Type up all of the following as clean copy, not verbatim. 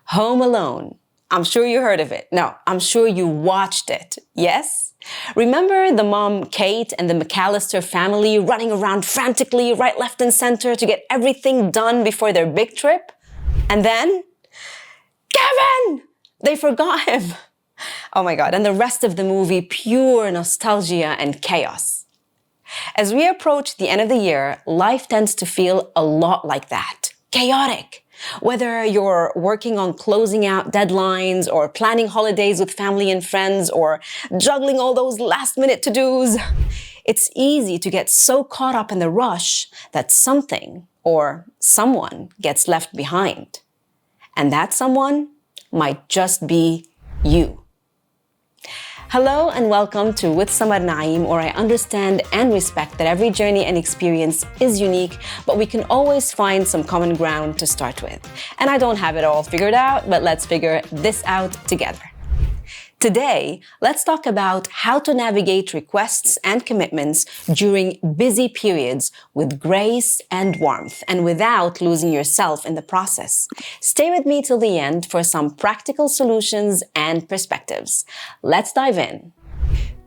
Home Alone. I'm sure you heard of it. No, I'm sure you watched it. Yes? Remember the mom, Kate, and the McAllister family running around frantically right, left, and center to get everything done before their big trip? And then, Kevin! They forgot him. Oh my God, and the rest of the movie, pure nostalgia and chaos. As we approach the end of the year, life tends to feel a lot like that. Chaotic. Whether you're working on closing out deadlines or planning holidays with family and friends or juggling all those last-minute to-dos, it's easy to get so caught up in the rush that something or someone gets left behind. And that someone might just be you. Hello and welcome to With Samar Naim, where I understand and respect that every journey and experience is unique, but we can always find some common ground to start with. And I don't have it all figured out, but let's figure this out together. Today, let's talk about how to navigate requests and commitments during busy periods with grace and warmth and without losing yourself in the process. Stay with me till the end for some practical solutions and perspectives. Let's dive in.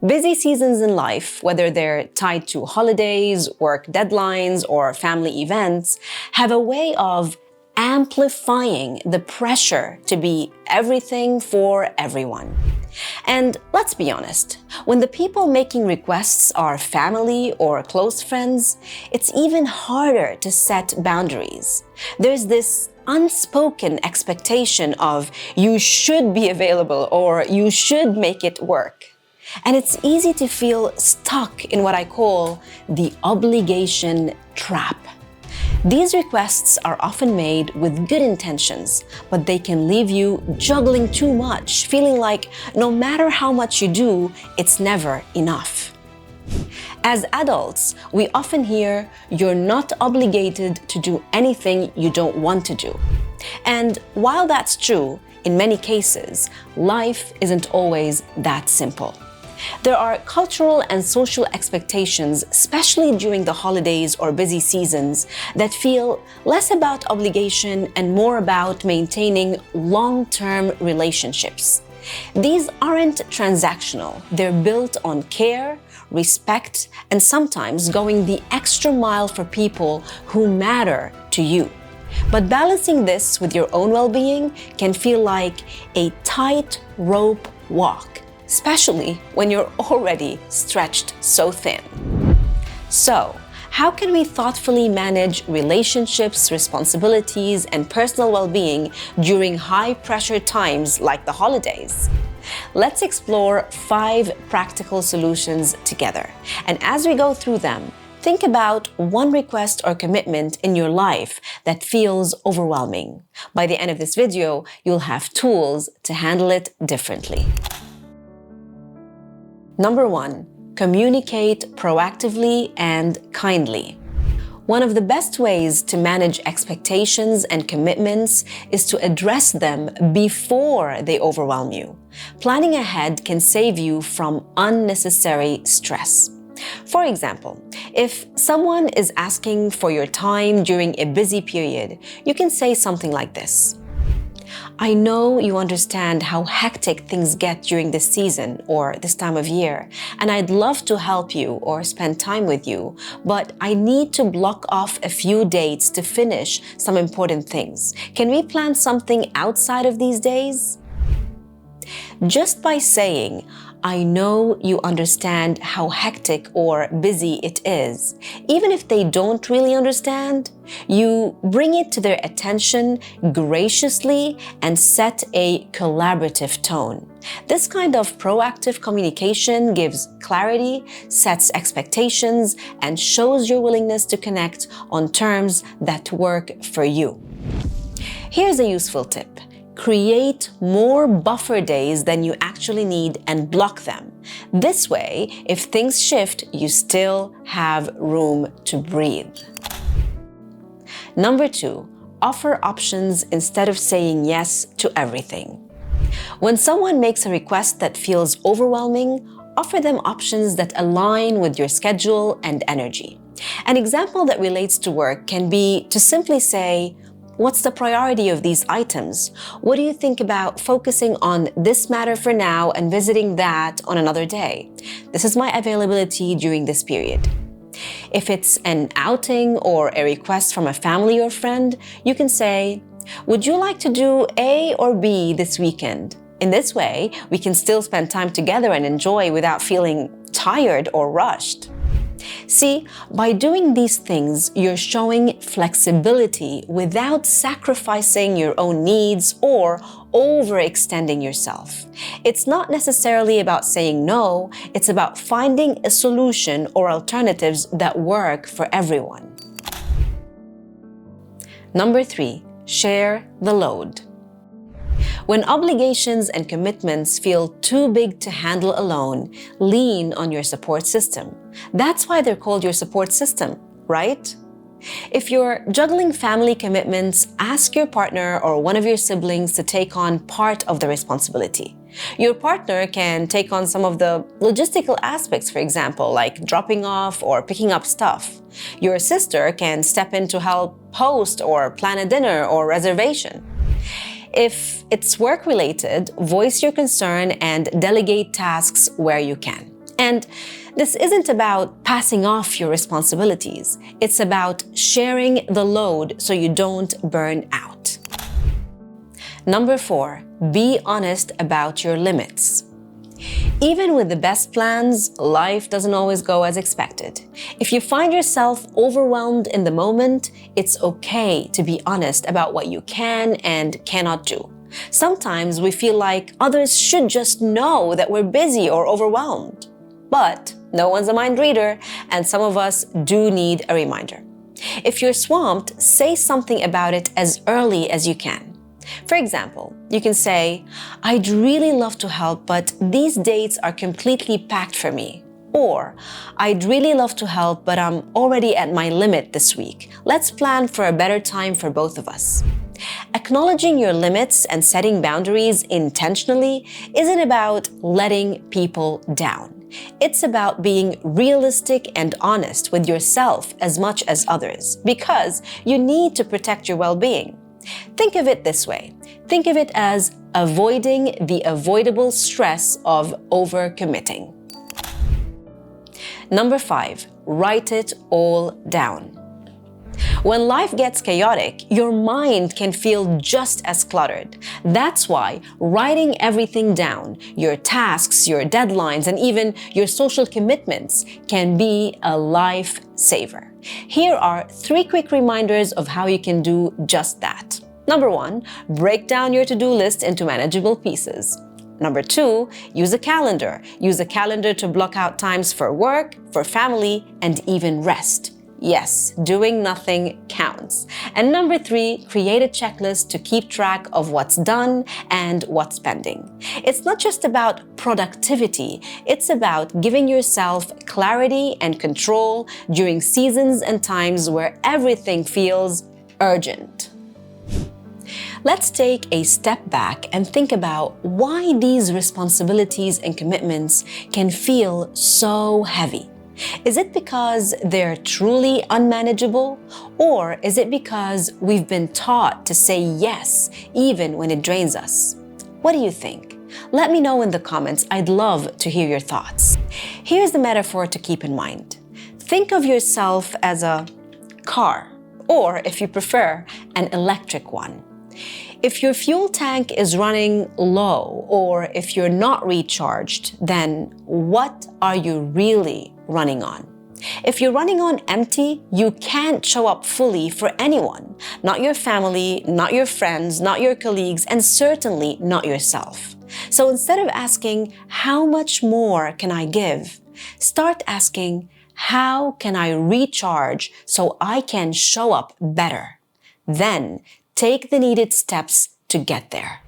Busy seasons in life, whether they're tied to holidays, work deadlines, or family events, have a way of amplifying the pressure to be everything for everyone. And let's be honest, when the people making requests are family or close friends, it's even harder to set boundaries. There's this unspoken expectation of you should be available or you should make it work. And it's easy to feel stuck in what I call the obligation trap. These requests are often made with good intentions, but they can leave you juggling too much, feeling like no matter how much you do, it's never enough. As adults, we often hear, "You're not obligated to do anything you don't want to do." And while that's true, in many cases, life isn't always that simple. There are cultural and social expectations, especially during the holidays or busy seasons, that feel less about obligation and more about maintaining long-term relationships. These aren't transactional. They're built on care, respect, and sometimes going the extra mile for people who matter to you. But balancing this with your own well-being can feel like a tightrope walk, especially when you're already stretched so thin. So, how can we thoughtfully manage relationships, responsibilities, and personal well-being during high-pressure times like the holidays? Let's explore 5 practical solutions together. And as we go through them, think about one request or commitment in your life that feels overwhelming. By the end of this video, you'll have tools to handle it differently. Number 1, communicate proactively and kindly. One of the best ways to manage expectations and commitments is to address them before they overwhelm you. Planning ahead can save you from unnecessary stress. For example, if someone is asking for your time during a busy period, you can say something like this: "I know you understand how hectic things get during this season or this time of year, and I'd love to help you or spend time with you, but I need to block off a few dates to finish some important things. Can we plan something outside of these days?" Just by saying, "I know you understand how hectic or busy it is," even if they don't really understand, you bring it to their attention graciously and set a collaborative tone. This kind of proactive communication gives clarity, sets expectations, and shows your willingness to connect on terms that work for you. Here's a useful tip. Create more buffer days than you actually need and block them. This way, if things shift, you still have room to breathe. Number 2, offer options instead of saying yes to everything. When someone makes a request that feels overwhelming, offer them options that align with your schedule and energy. An example that relates to work can be to simply say, What's the priority of these items? What do you think about focusing on this matter for now and visiting that on another day? This is my availability during this period. If it's an outing or a request from a family or friend, you can say, would you like to do A or B this weekend? In this way, we can still spend time together and enjoy without feeling tired or rushed. See, by doing these things, you're showing flexibility without sacrificing your own needs or overextending yourself. It's not necessarily about saying no, it's about finding a solution or alternatives that work for everyone. Number 3, share the load. When obligations and commitments feel too big to handle alone, lean on your support system. That's why they're called your support system, right? If you're juggling family commitments, ask your partner or one of your siblings to take on part of the responsibility. Your partner can take on some of the logistical aspects, for example, like dropping off or picking up stuff. Your sister can step in to help host or plan a dinner or reservation. If it's work-related, voice your concern and delegate tasks where you can. And this isn't about passing off your responsibilities. It's about sharing the load so you don't burn out. Number 4, be honest about your limits. Even with the best plans, life doesn't always go as expected. If you find yourself overwhelmed in the moment, it's okay to be honest about what you can and cannot do. Sometimes we feel like others should just know that we're busy or overwhelmed. But no one's a mind reader, and some of us do need a reminder. If you're swamped, say something about it as early as you can. For example, you can say, I'd really love to help, but these dates are completely packed for me. Or, I'd really love to help, but I'm already at my limit this week. Let's plan for a better time for both of us. Acknowledging your limits and setting boundaries intentionally isn't about letting people down. It's about being realistic and honest with yourself as much as others, because you need to protect your well-being. Think of it this way. Think of it as avoiding the avoidable stress of overcommitting. Number 5, write it all down. When life gets chaotic, your mind can feel just as cluttered. That's why writing everything down, your tasks, your deadlines, and even your social commitments can be a lifesaver. Here are 3 quick reminders of how you can do just that. Number 1, break down your to-do list into manageable pieces. Number 2, use a calendar. Use a calendar to block out times for work, for family, and even rest. Yes, doing nothing counts. And number 3, create a checklist to keep track of what's done and what's pending. It's not just about productivity, it's about giving yourself clarity and control during seasons and times where everything feels urgent. Let's take a step back and think about why these responsibilities and commitments can feel so heavy. Is it because they're truly unmanageable? Or is it because we've been taught to say yes even when it drains us? What do you think? Let me know in the comments. I'd love to hear your thoughts. Here's the metaphor to keep in mind. Think of yourself as a car, or if you prefer, an electric one. If your fuel tank is running low, or if you're not recharged, then what are you really running on? If you're running on empty, you can't show up fully for anyone. Not your family, not your friends, not your colleagues, and certainly not yourself. So instead of asking, how much more can I give? Start asking, how can I recharge so I can show up better? Then, take the needed steps to get there.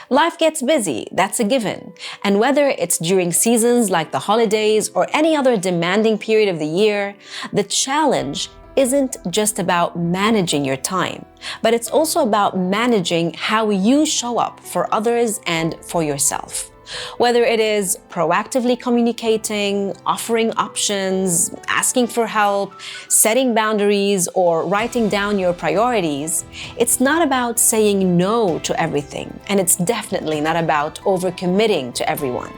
Life gets busy, that's a given. And whether it's during seasons like the holidays or any other demanding period of the year, the challenge isn't just about managing your time, but it's also about managing how you show up for others and for yourself. Whether it is proactively communicating, offering options, asking for help, setting boundaries, or writing down your priorities, it's not about saying no to everything, and it's definitely not about overcommitting to everyone.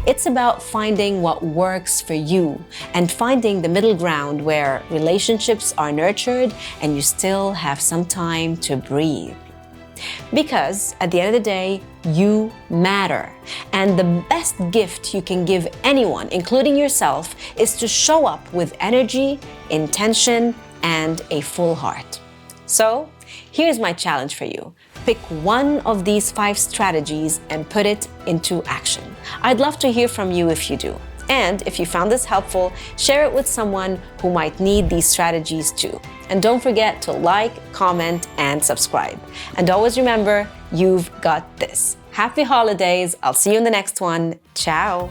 It's about finding what works for you and finding the middle ground where relationships are nurtured and you still have some time to breathe. Because at the end of the day, you matter. And the best gift you can give anyone, including yourself, is to show up with energy, intention, and a full heart. So, here's my challenge for you. Pick one of these 5 strategies and put it into action. I'd love to hear from you if you do. And if you found this helpful, share it with someone who might need these strategies too. And don't forget to like, comment, and subscribe. And always remember, you've got this. Happy holidays. I'll see you in the next one. Ciao.